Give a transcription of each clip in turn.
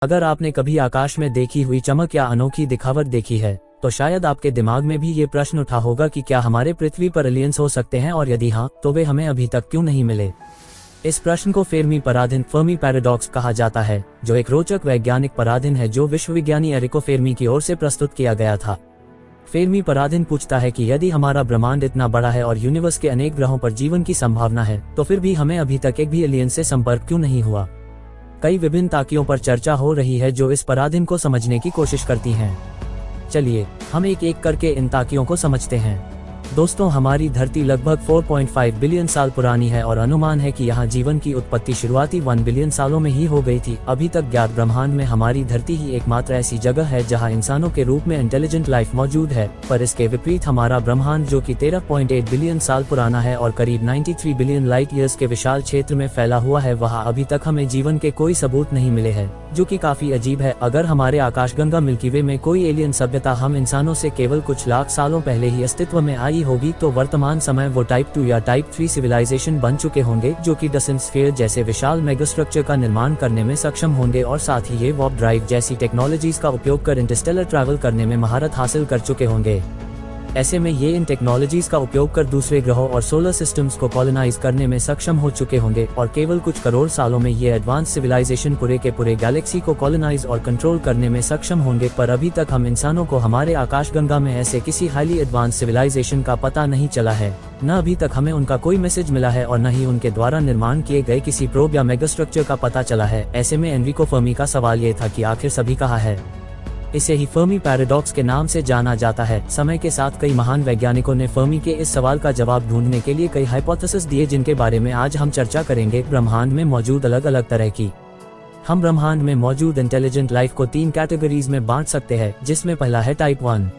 अगर आपने कभी आकाश में देखी हुई चमक या अनोखी दिखावट देखी है तो शायद आपके दिमाग में भी ये प्रश्न उठा होगा कि क्या हमारे पृथ्वी पर एलियंस हो सकते हैं, और यदि हाँ तो वे हमें अभी तक क्यों नहीं मिले। इस प्रश्न को फेर्मी पराधीन फर्मी पैराडॉक्स कहा जाता है, जो एक रोचक वैज्ञानिक पराधीन है जो विश्वविज्ञानी एरिको फेर्मी की ओर से प्रस्तुत किया गया था। फेर्मी पराधीन पूछता है कि यदि हमारा ब्रह्मांड इतना बड़ा है और यूनिवर्स के अनेक ग्रहों पर जीवन की संभावना है, तो फिर भी हमें अभी तक एक भी एलियन से संपर्क क्यों नहीं हुआ। कई विभिन्न ताकियों पर चर्चा हो रही है जो इस पराधीन को समझने की कोशिश करती हैं। चलिए हम एक एक करके इन ताकियों को समझते हैं। दोस्तों, हमारी धरती लगभग 4.5 बिलियन साल पुरानी है और अनुमान है कि यहाँ जीवन की उत्पत्ति शुरुआती 1 बिलियन सालों में ही हो गई थी। अभी तक ज्ञात ब्रह्मांड में हमारी धरती ही एकमात्र ऐसी जगह है जहाँ इंसानों के रूप में इंटेलिजेंट लाइफ मौजूद है, पर इसके विपरीत हमारा ब्रह्मांड जो कि 13.8 बिलियन साल पुराना है और करीब 93 बिलियन लाइट ईयर्स के विशाल क्षेत्र में फैला हुआ है, वहाँ अभी तक हमें जीवन के कोई सबूत नहीं मिले हैं, जो कि काफी अजीब है। अगर हमारे आकाशगंगा मिल्की वे में कोई एलियन सभ्यता हम इंसानों से केवल कुछ लाख सालों पहले ही अस्तित्व में आई होगी, तो वर्तमान समय वो टाइप 2 या टाइप 3 सिविलाइजेशन बन चुके होंगे, जो कि डसन स्फीयर जैसे विशाल मेगास्ट्रक्चर का निर्माण करने में सक्षम होंगे और साथ ही ये वार्प ड्राइव जैसी टेक्नोलॉजीज का उपयोग कर इंटरस्टेलर ट्रैवल करने में महारत हासिल कर चुके होंगे। ऐसे में ये इन टेक्नोलॉजीज का उपयोग कर दूसरे ग्रहों और सोलर सिस्टम्स को कॉलोनाइज करने में सक्षम हो चुके होंगे और केवल कुछ करोड़ सालों में ये एडवांस सिविलाइजेशन पूरे के पूरे गैलेक्सी को कॉलोनाइज और कंट्रोल करने में सक्षम होंगे। पर अभी तक हम इंसानों को हमारे आकाशगंगा में ऐसे किसी हाईली एडवांस सिविलाइजेशन का पता नहीं चला है। न अभी तक हमें उनका कोई मैसेज मिला है और न ही उनके द्वारा निर्माण किए गए किसी प्रोब या मेगास्ट्रक्चर का पता चला है। ऐसे में एनरिको फर्मी का सवाल ये था कि आखिर सभी कहाँ है। इसे ही फर्मी पैराडॉक्स के नाम से जाना जाता है। समय के साथ कई महान वैज्ञानिकों ने फर्मी के इस सवाल का जवाब ढूंढने के लिए कई हाइपोथेसिस दिए, जिनके बारे में आज हम चर्चा करेंगे। ब्रह्मांड में मौजूद अलग अलग तरह की हम ब्रह्मांड में मौजूद इंटेलिजेंट लाइफ को 3 कैटेगरीज में बांट सकते हैं, जिसमें पहला है टाइप 1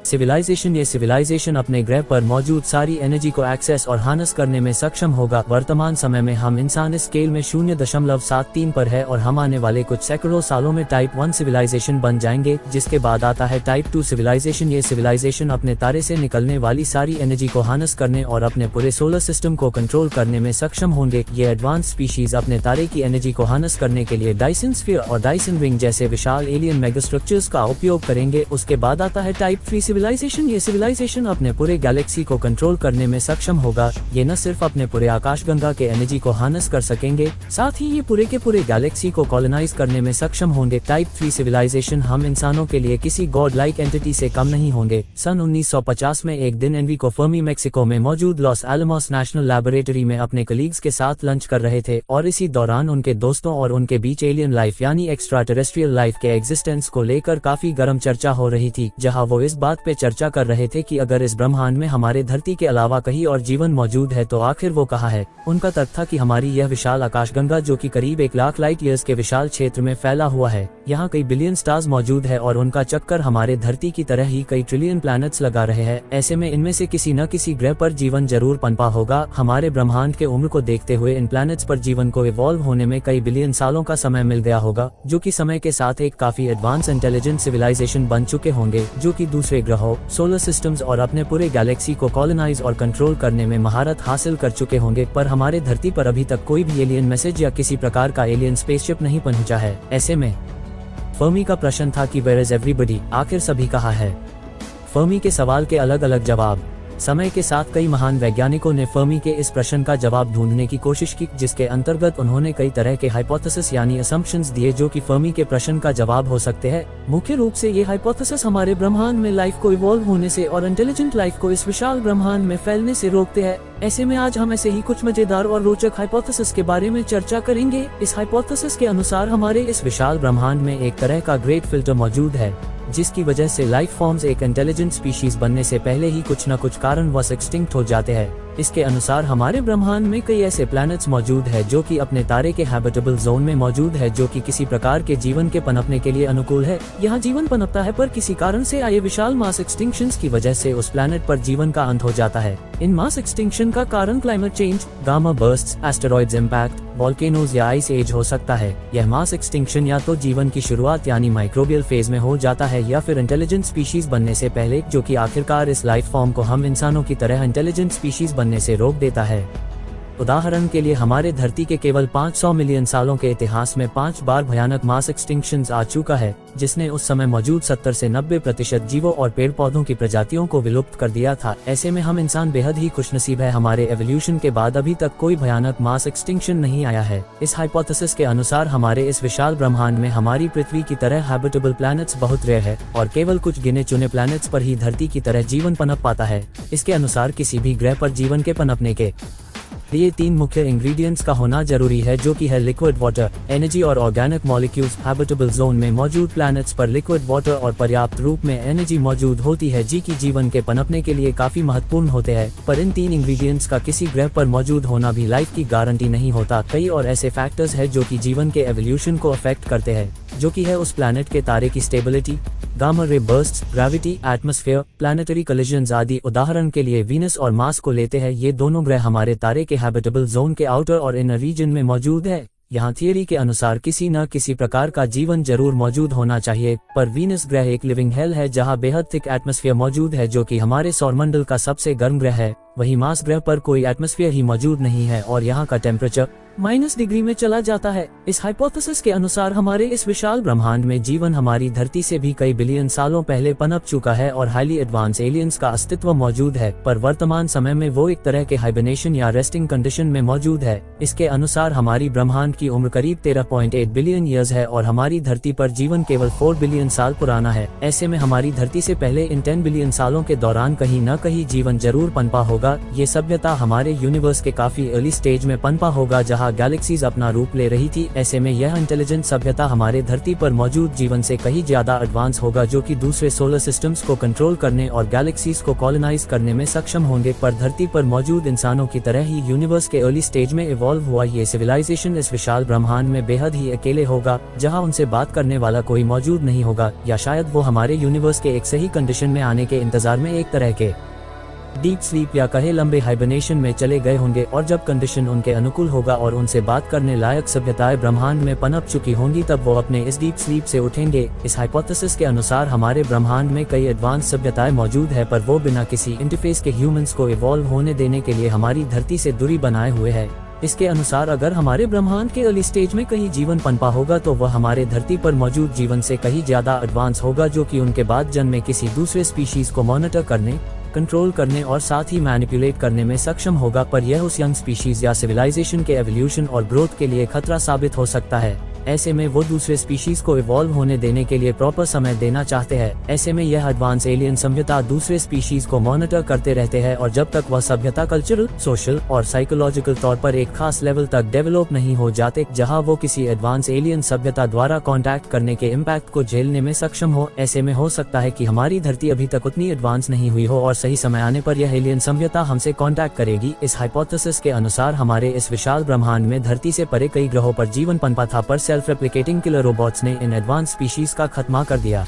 सिविलाइजेशन। ये सिविलाइजेशन अपने ग्रह पर मौजूद सारी एनर्जी को एक्सेस और हार्नेस करने में सक्षम होगा। वर्तमान समय में हम इंसान इस स्केल में 0.73 पर है और हम आने वाले कुछ सैकड़ों सालों में टाइप 1 सिविलाइजेशन बन जाएंगे। जिसके बाद आता है टाइप 2 सिविलाइजेशन। ये सिविलाइजेशन अपने तारे से निकलने वाली सारी एनर्जी को हार्नेस करने और अपने पूरे सोलर सिस्टम को कंट्रोल करने में सक्षम होंगे। ये एडवांस स्पीशीज अपने तारे की एनर्जी को हार्नेस करने के लिए डायसन स्फीयर और डायसन रिंग जैसे विशाल एलियन मेगास्ट्रक्चर्स का उपयोग करेंगे। उसके बाद आता है टाइप 3 सिविलाइजेशन। ये सिविलाइजेशन अपने पूरे गैलेक्सी को कंट्रोल करने में सक्षम होगा। ये न सिर्फ अपने पूरे आकाशगंगा के एनर्जी को हार्नेस कर सकेंगे, साथ ही ये पूरे के पूरे गैलेक्सी को कॉलोनाइज करने में सक्षम होंगे। टाइप 3 सिविलाइजेशन हम इंसानों के लिए किसी गॉड लाइक एंटिटी से कम नहीं होंगे। सन 1950 में एक दिन एनरिको फर्मी मेक्सिको में मौजूद लॉस एलमोस नेशनल लैबोरेटरी में अपने कलीग्स के साथ लंच कर रहे थे और इसी दौरान उनके दोस्तों और उनके बीच एलियन लाइफ यानी एक्स्ट्रा टेरेस्ट्रियल लाइफ के एग्जिस्टेंस को लेकर काफी गर्म चर्चा हो रही थी, जहां वो इस बात पे चर्चा कर रहे थे कि अगर इस ब्रह्मांड में हमारे धरती के अलावा कहीं और जीवन मौजूद है तो आखिर वो कहाँ है। उनका तर्क था कि हमारी यह विशाल आकाशगंगा जो कि करीब 1 लाख लाइट ईयर्स के विशाल क्षेत्र में फैला हुआ है, यहाँ कई बिलियन स्टार्स मौजूद है और उनका चक्कर हमारे धरती की तरह ही कई ट्रिलियन प्लैनेट्स लगा रहे हैं। ऐसे में इनमें से किसी न किसी ग्रह पर जीवन जरूर पनपा होगा। हमारे ब्रह्मांड के उम्र को देखते हुए इन प्लैनेट्स पर जीवन को इवॉल्व होने में कई बिलियन सालों का समय मिल गया होगा, जो कि समय के साथ एक काफी एडवांस इंटेलिजेंट सिविलाइजेशन बन चुके होंगे, जो कि दूसरे ग्रहों, सोलर सिस्टम्स और अपने पूरे गैलेक्सी को कॉलोनाइज और कंट्रोल करने में महारत हासिल कर चुके होंगे। पर हमारे धरती पर अभी तक कोई भी एलियन मैसेज या किसी प्रकार का एलियन स्पेसशिप नहीं पहुंचा है। ऐसे में फर्मी का प्रश्न था कि वेयर इज एवरीबॉडी, आखिर सभी कहाँ है। फर्मी के सवाल के अलग अलग जवाब। समय के साथ कई महान वैज्ञानिकों ने फर्मी के इस प्रश्न का जवाब ढूंढने की कोशिश की, जिसके अंतर्गत उन्होंने कई तरह के हाइपोथेसिस यानी असम्पशंस दिए जो कि फर्मी के प्रश्न का जवाब हो सकते हैं। मुख्य रूप से ये हाइपोथेसिस हमारे ब्रह्मांड में लाइफ को इवॉल्व होने से और इंटेलिजेंट लाइफ को इस विशाल ब्रह्मांड में फैलने से रोकते हैं। ऐसे में आज हम ऐसे ही कुछ मजेदार और रोचक हाइपोथेसिस के बारे में चर्चा करेंगे। इस हाइपोथेसिस के अनुसार हमारे इस विशाल ब्रह्मांड में एक तरह का ग्रेट फिल्टर मौजूद है, जिसकी वजह से लाइफ फॉर्म्स एक इंटेलिजेंट स्पीशीज बनने से पहले ही कुछ न कुछ कारणवश एक्सटिंक्ट हो जाते हैं। इसके अनुसार हमारे ब्रह्मांड में कई ऐसे प्लैनेट्स मौजूद है जो कि अपने तारे के हैबिटेबल जोन में मौजूद है, जो कि किसी प्रकार के जीवन के पनपने के लिए अनुकूल है। यहाँ जीवन पनपता है, पर किसी कारण से आए विशाल मास एक्सटिंक्शंस की वजह से उस प्लैनेट पर जीवन का अंत हो जाता है। इन मास एक्सटिंक्शन का कारण climate change, gamma bursts, asteroids impact, volcanoes या आइस एज हो सकता है। यह मास एक्सटिंक्शन या तो जीवन की शुरुआत यानी माइक्रोबियल फेज में हो जाता है या फिर इंटेलिजेंट स्पीशीज बनने से पहले, जो कि आखिरकार इस लाइफ फॉर्म को हम इंसानों की तरह इंटेलिजेंट स्पीशीज बनने से रोक देता है। उदाहरण के लिए हमारे धरती के केवल 500 मिलियन सालों के इतिहास में 5 बार भयानक मास एक्सटिंक्शंस आ चुका है, जिसने उस समय मौजूद 70 से 90% जीवों और पेड़ पौधों की प्रजातियों को विलुप्त कर दिया था। ऐसे में हम इंसान बेहद ही खुशनसीब है, हमारे एवोल्यूशन के बाद अभी तक कोई भयानक मास एक्सटिंक्शन नहीं आया है। इस हाइपोथेसिस के अनुसार हमारे इस विशाल ब्रह्मांड में हमारी पृथ्वी की तरह हैबिटेबल प्लैनेट्स बहुत रेयर है और केवल कुछ गिने चुने प्लैनेट्स पर ही धरती की तरह जीवन पनप पाता है। इसके अनुसार किसी भी ग्रह पर जीवन के पनपने के लिए 3 मुख्य इंग्रेडिएंट्स का होना जरूरी है, जो कि है लिक्विड वाटर, एनर्जी और ऑर्गेनिक मॉलिक्यूल्स। हैबिटेबल जोन में मौजूद प्लैनेट्स पर लिक्विड वाटर और पर्याप्त रूप में एनर्जी मौजूद होती है, जी की जीवन के पनपने के लिए काफी महत्वपूर्ण होते हैं। पर इन 3 इंग्रेडिएंट्स का किसी ग्रह पर मौजूद होना भी लाइफ की गारंटी नहीं होता। कई और ऐसे फैक्टर्स है जो कि जीवन के एवोल्यूशन को अफेक्ट करते हैं, जो कि है उस प्लैनेट के तारे की stability, gamma ray bursts, gravity, atmosphere, planetary collisions आदि। उदाहरण के लिए वीनस और मार्स को लेते हैं। ये दोनों ग्रह हमारे तारे के हैबिटेबल जोन के आउटर और इनर रीजन में मौजूद है। यहाँ थियरी के अनुसार किसी न किसी प्रकार का जीवन जरूर मौजूद होना चाहिए, पर वीनस ग्रह एक लिविंग हेल है जहाँ बेहद थिक एटमॉस्फेयर मौजूद है, जो कि हमारे सौरमंडल का सबसे गर्म ग्रह है। वहीं मार्स ग्रह पर कोई एटमॉस्फेयर ही मौजूद नहीं है और यहाँ का टेम्परेचर -डिग्री में चला जाता है। इस हाइपोथेसिस के अनुसार हमारे इस विशाल ब्रह्मांड में जीवन हमारी धरती से भी कई बिलियन सालों पहले पनप चुका है और हाईली एडवांस एलियंस का अस्तित्व मौजूद है, पर वर्तमान समय में वो एक तरह के हाइबरनेशन या रेस्टिंग कंडीशन में मौजूद है। इसके अनुसार हमारी ब्रह्मांड की उम्र करीब 13.8 बिलियन ईयर्स है और हमारी धरती पर जीवन केवल 4 बिलियन साल पुराना है। ऐसे में हमारी धरती से पहले इन 10 बिलियन सालों के दौरान कहीं न कहीं जीवन जरूर पनपा होगा। ये सभ्यता हमारे यूनिवर्स के काफी अर्ली स्टेज में पनपा होगा, जहाँ गैलेक्सीज अपना रूप ले रही थी। ऐसे में यह इंटेलिजेंट सभ्यता हमारे धरती पर मौजूद जीवन से कहीं ज्यादा एडवांस होगा, जो कि दूसरे सोलर सिस्टम्स को कंट्रोल करने और गैलेक्सीज को कॉलोनाइज करने में सक्षम होंगे। पर धरती पर मौजूद इंसानों की तरह ही यूनिवर्स के अर्ली स्टेज में इवॉल्व हुआ ये सिविलाइजेशन इस विशाल ब्रह्मांड में बेहद ही अकेले होगा, जहाँ उनसे बात करने वाला कोई मौजूद नहीं होगा, या शायद वो हमारे यूनिवर्स के एक सही कंडीशन में आने के इंतजार में एक तरह के डीप स्लीप या कहे लंबे हाइबरनेशन में चले गए होंगे, और जब कंडीशन उनके अनुकूल होगा और उनसे बात करने लायक सभ्यताएं ब्रह्मांड में पनप चुकी होंगी, तब वो अपने इस डीप स्लीप से उठेंगे। इस हाइपोथेसिस के अनुसार हमारे ब्रह्मांड में कई एडवांस सभ्यताएं मौजूद है, पर वो बिना किसी इंटरफेस के ह्यूमंस को इवॉल्व होने देने के लिए हमारी धरती से दूरी बनाए हुए है। इसके अनुसार अगर हमारे ब्रह्मांड के अर्ली स्टेज में कहीं जीवन पनपा होगा तो वह हमारे धरती पर मौजूद जीवन से कहीं ज्यादा एडवांस होगा, जो कि उनके बाद जन्मे किसी दूसरे स्पीशीज को मॉनिटर करने, कंट्रोल करने और साथ ही मैनिपुलेट करने में सक्षम होगा। पर यह उस यंग स्पीशीज या सिविलाइजेशन के एवोल्यूशन और ग्रोथ के लिए खतरा साबित हो सकता है। ऐसे में वो दूसरे स्पीशीज को इवॉल्व होने देने के लिए प्रॉपर समय देना चाहते हैं। ऐसे में यह एडवांस एलियन सभ्यता दूसरे स्पीशीज को मॉनिटर करते रहते हैं, और जब तक वह सभ्यता कल्चरल, सोशल और साइकोलॉजिकल तौर पर एक खास लेवल तक डेवलप नहीं हो जाते, जहां वो किसी एडवांस एलियन सभ्यता द्वारा कांटेक्ट करने के इम्पैक्ट को झेलने में सक्षम हो। ऐसे में हो सकता है कि हमारी धरती अभी तक उतनी एडवांस नहीं हुई हो और सही समय आने पर यह एलियन सभ्यता हमसे कांटेक्ट करेगी। इस हाइपोथेसिस के अनुसार हमारे इस विशाल ब्रह्मांड में धरती से परे कई ग्रहों पर जीवन पनपा था, पर सेल्फ रेप्लिकेटिंग किलर रोबोट्स ने इन एडवांस स्पीशीज का खात्मा कर दिया।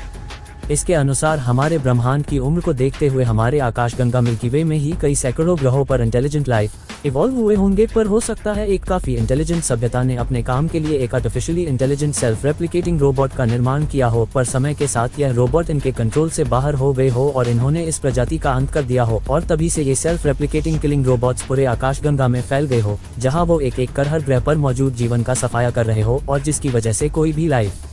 इसके अनुसार हमारे ब्रह्मांड की उम्र को देखते हुए हमारे आकाशगंगा मिल्की वे में ही कई सैकड़ों ग्रहों पर इंटेलिजेंट लाइफ इवॉल्व हुए होंगे, पर हो सकता है एक काफी इंटेलिजेंट सभ्यता ने अपने काम के लिए एक artificially intelligent self replicating robot का निर्माण किया हो, पर समय के साथ यह रोबोट इनके कंट्रोल से बाहर हो गए हो और इन्होंने इस प्रजाति का अंत कर दिया हो, और तभी से ये सेल्फ रेप्लिकेटिंग किलिंग रोबोट्स पूरे आकाशगंगा में फैल गए हो, जहाँ वो एक कर हर ग्रह पर मौजूद जीवन का सफाया कर रहे हो, और जिसकी वजह से कोई भी लाइफ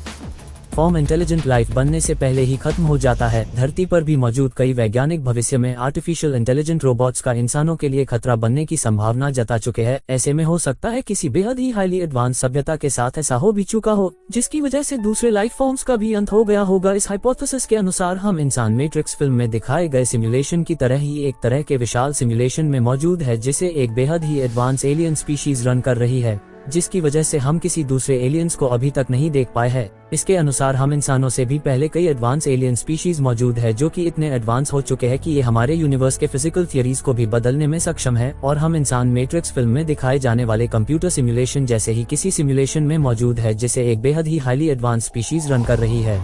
फॉर्म इंटेलिजेंट लाइफ बनने से पहले ही खत्म हो जाता है। धरती पर भी मौजूद कई वैज्ञानिक भविष्य में आर्टिफिशियल इंटेलिजेंट रोबोट्स का इंसानों के लिए खतरा बनने की संभावना जता चुके हैं। ऐसे में हो सकता है किसी बेहद ही हाईली एडवांस सभ्यता के साथ ऐसा हो भी चुका हो, जिसकी वजह से दूसरे लाइफ फॉर्म्स का भी अंत हो गया होगा। इस हाइपोथेसिस के अनुसार हम इंसान मैट्रिक्स फिल्म में दिखाए गए सिमुलेशन की तरह ही एक तरह के विशाल सिमुलेशन में मौजूद है, जिसे एक बेहद ही एडवांस एलियन स्पीशीज रन कर रही है, जिसकी वजह से हम किसी दूसरे एलियंस को अभी तक नहीं देख पाए हैं। इसके अनुसार हम इंसानों से भी पहले कई एडवांस एलियन स्पीशीज मौजूद है, जो कि इतने एडवांस हो चुके हैं कि ये हमारे यूनिवर्स के फिजिकल थियरीज को भी बदलने में सक्षम है, और हम इंसान मैट्रिक्स फिल्म में दिखाए जाने वाले कंप्यूटर सिमुलेशन जैसे ही किसी सिमुलेशन में मौजूद है, जिसे एक बेहद ही हाईली एडवांस स्पीशीज रन कर रही है।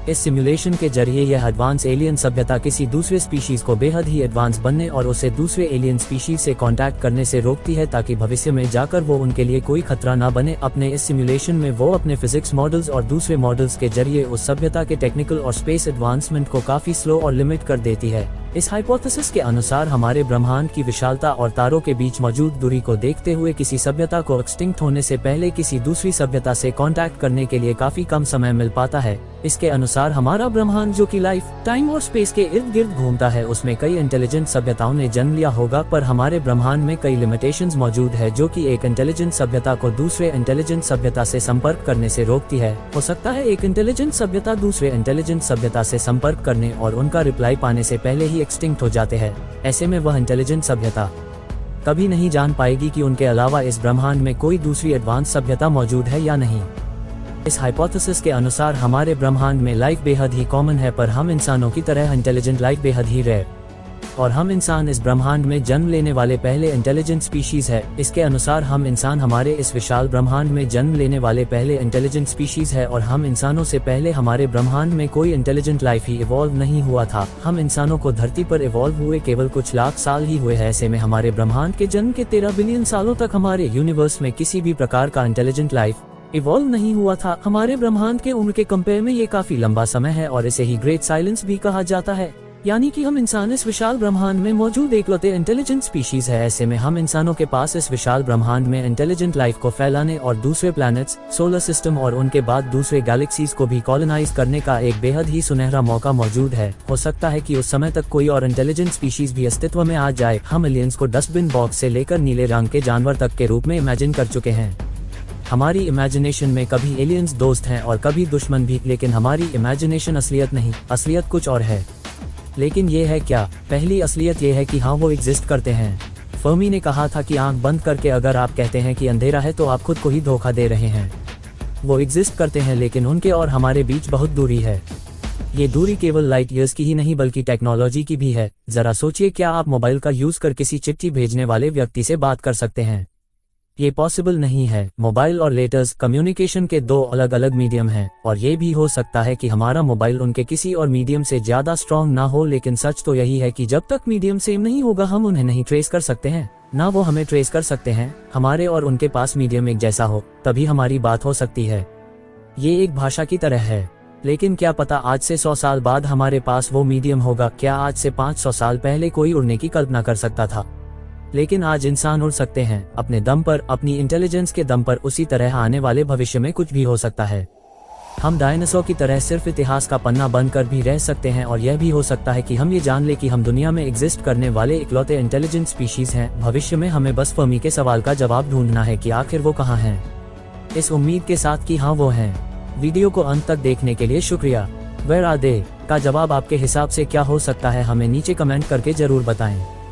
इस सिमुलेशन के जरिए यह एडवांस एलियन सभ्यता किसी दूसरे स्पीशीज को बेहद ही एडवांस बनने और उसे दूसरे एलियन स्पीशीज से कांटेक्ट करने से रोकती है, ताकि भविष्य में जाकर वो उनके लिए कोई खतरा न बने। अपने इस सिमुलेशन में वो अपने फिजिक्स मॉडल्स और दूसरे मॉडल्स के जरिए उस सभ्यता के टेक्निकल और स्पेस एडवांसमेंट को काफी स्लो और लिमिट कर देती है। इस हाइपोथेसिस के अनुसार हमारे ब्रह्मांड की विशालता और तारों के बीच मौजूद दूरी को देखते हुए किसी सभ्यता को एक्सटिंक्ट होने से पहले किसी दूसरी सभ्यता से कांटेक्ट करने के लिए काफी कम समय मिल पाता है। इसके अनुसार हमारा ब्रह्मांड जो कि लाइफ, टाइम और स्पेस के इर्द गिर्द घूमता है, उसमें कई इंटेलिजेंट सभ्यताओं ने जन्म लिया होगा, पर हमारे ब्रह्मांड में कई लिमिटेशंस मौजूद है जो कि एक इंटेलिजेंट सभ्यता को दूसरे इंटेलिजेंट सभ्यता से संपर्क करने से रोकती है। हो सकता है एक इंटेलिजेंट सभ्यता दूसरे इंटेलिजेंट सभ्यता से संपर्क करने और उनका रिप्लाई पाने से पहले ही एक्सटिंक्ट हो जाते हैं। ऐसे में वह इंटेलिजेंट सभ्यता कभी नहीं जान पाएगी कि उनके अलावा इस ब्रह्मांड में कोई दूसरी एडवांस सभ्यता मौजूद है या नहीं। इस हाइपोथेसिस के अनुसार हमारे ब्रह्मांड में लाइफ बेहद ही कॉमन है, पर हम इंसानों की तरह इंटेलिजेंट लाइफ बेहद ही रेयर, और हम इंसान इस ब्रह्मांड में जन्म लेने वाले पहले इंटेलिजेंट स्पीशीज है। इसके अनुसार हम इंसान हमारे इस विशाल ब्रह्मांड में जन्म लेने वाले पहले इंटेलिजेंट स्पीशीज है, और हम इंसानों से पहले हमारे ब्रह्मांड में कोई इंटेलिजेंट लाइफ ही इवॉल्व नहीं हुआ था। हम इंसानों को धरती पर इवॉल्व हुए केवल कुछ लाख साल ही हुए हैं। ऐसे में हमारे ब्रह्मांड के जन्म के 13 बिलियन सालों तक हमारे यूनिवर्स में किसी भी प्रकार का इंटेलिजेंट लाइफ इवॉल्व नहीं हुआ था। हमारे ब्रह्मांड के उम्र के कंपेयर में ये काफी लंबा समय है, और इसे ही ग्रेट साइलेंस भी कहा जाता है, यानी कि हम इंसान इस विशाल ब्रह्मांड में मौजूद एकलौते इंटेलिजेंट स्पीशीज है। ऐसे में हम इंसानों के पास इस विशाल ब्रह्मांड में इंटेलिजेंट लाइफ को फैलाने और दूसरे प्लैनेट्स, सोलर सिस्टम और उनके बाद दूसरे गैलेक्सीज को भी कॉलोनाइज करने का एक बेहद ही सुनहरा मौका मौजूद है। हो सकता है कि उस समय तक कोई और इंटेलिजेंट स्पीशीज भी अस्तित्व में आ जाए। हम एलियंस को डस्टबिन बॉक्स से लेकर नीले रंग के जानवर तक के रूप में इमेजिन कर चुके हैं। हमारी इमेजिनेशन में कभी एलियंस दोस्त हैं और कभी दुश्मन भी, लेकिन हमारी इमेजिनेशन असलियत नहीं, असलियत कुछ और है। लेकिन ये है क्या? पहली असलियत ये है कि हाँ, वो एग्जिस्ट करते हैं। फर्मी ने कहा था कि आंख बंद करके अगर आप कहते हैं कि अंधेरा है तो आप खुद को ही धोखा दे रहे हैं। वो एग्जिस्ट करते हैं, लेकिन उनके और हमारे बीच बहुत दूरी है। ये दूरी केवल लाइट ईयर्स की ही नहीं बल्कि टेक्नोलॉजी की भी है। जरा सोचिए, क्या आप मोबाइल का यूज कर किसी चिट्ठी भेजने वाले व्यक्ति से बात कर सकते हैं? ये पॉसिबल नहीं है। मोबाइल और लेटर्स कम्युनिकेशन के दो अलग अलग मीडियम हैं, और ये भी हो सकता है कि हमारा मोबाइल उनके किसी और मीडियम से ज्यादा स्ट्रॉन्ग ना हो, लेकिन सच तो यही है कि जब तक मीडियम सेम नहीं होगा हम उन्हें नहीं ट्रेस कर सकते हैं, ना वो हमें ट्रेस कर सकते हैं। हमारे और उनके पास मीडियम एक जैसा हो तभी हमारी बात हो सकती है। ये एक भाषा की तरह है, लेकिन क्या पता आज से 100 साल बाद हमारे पास वो मीडियम होगा। क्या आज से 500 साल पहले कोई उड़ने की कल्पना कर सकता था? लेकिन आज इंसान उड़ सकते हैं अपने दम पर, अपनी इंटेलिजेंस के दम पर। उसी तरह आने वाले भविष्य में कुछ भी हो सकता है। हम डायनासोर की तरह सिर्फ इतिहास का पन्ना बनकर भी रह सकते हैं, और यह भी हो सकता है कि हम ये जान ले कि हम दुनिया में एग्जिस्ट करने वाले इकलौते इंटेलिजेंट स्पीशीज हैं। भविष्य में हमें बस फर्मी के सवाल का जवाब ढूंढना है कि आखिर वो कहाँ हैं, इस उम्मीद के साथ कि हाँ वो हैं। वीडियो को अंत तक देखने के लिए शुक्रिया। वेयर आर दे का जवाब आपके हिसाब से क्या हो सकता है, हमें नीचे कमेंट करके जरूर बताएं।